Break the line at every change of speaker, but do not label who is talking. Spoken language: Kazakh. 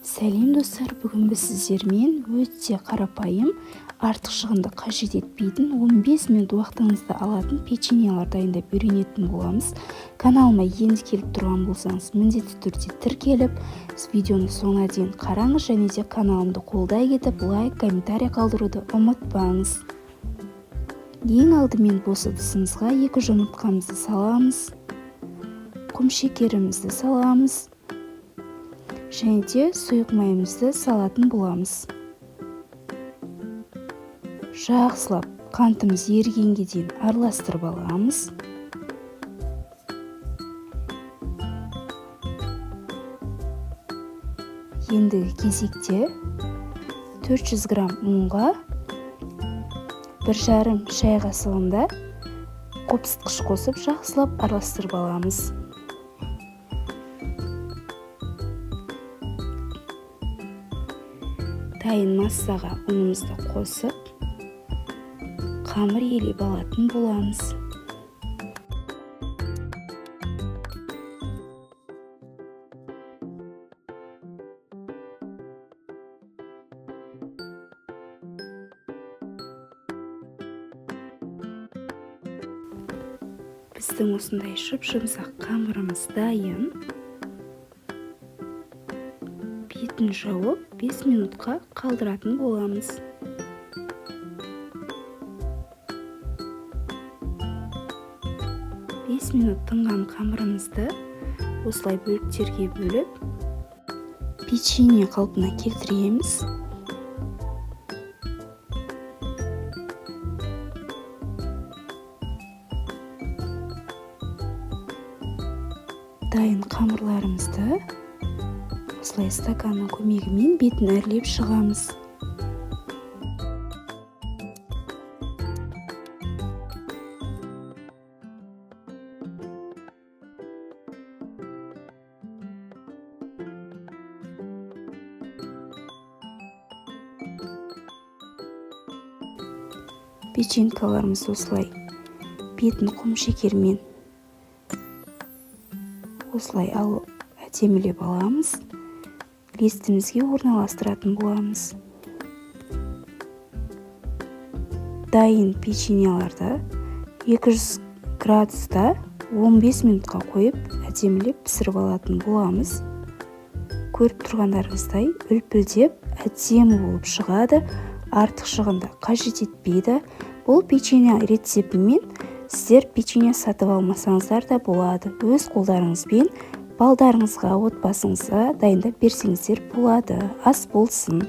Сәлем достар, бүгін біз сіздермен өте қарапайым, артық шығынды қажет етпейтін 15 минут уақытыңызды алатын печеньелар дайындап үйренетін боламыз. Каналыма енді келіп тұрған болсаңыз, міндетті түрде тіркеліп, видеоны соңына дейін қараңыз және де каналымды қолдай кетіп, лайк, комментарий қалдыруды ұмытпаңыз. Ең алдымен бос ыдысымызға 2 жұмыртқамызды саламыз, құмшекерімізді саламыз және де сұйық майымызды салатын боламыз. Жақсылап қантымыз ерігенге дейін араластырып аламыз. Ендігі кезекте 400 грамм ұнға 1,5 шай қасығында қопсытқыш қосып жақсылап араластырып аламыз. Дайын массаға ұнымызды қосып, қамыр елеп алатын боламыз. Біздің осындай жұп-жұмсақ қамырымыз дайын. Бетін жауып 5 минутқа қалдыратын боламыз. Бес минут тынған қамырымызды осылай бөліктерге бөліп, печенье қалпына келтіреміз. Дайын қамырларымызды осылай стаканның көмегімен бетін әрлеп шығамыз. Печенькаларымыз осылай бетін құмшекермен осылай алып әдемілеп аламыз. Листімізге орналастыратын боламыз. Дайын печеньеларды 200 градуста 15 минутқа қойып әдемілеп пісіріп алатын боламыз. Көріп тұрғандарыңыздай үлпілдеп әдемі болып шығады. Артық шығынды қажет етпейді. Бұл печенье рецептімен сіздер печенье сатып алмасаңыздар да болады. Өз қолдарыңызбен балдарыңызға, отбасыңызға дайындап берсеңіздер болады. Ас болсын.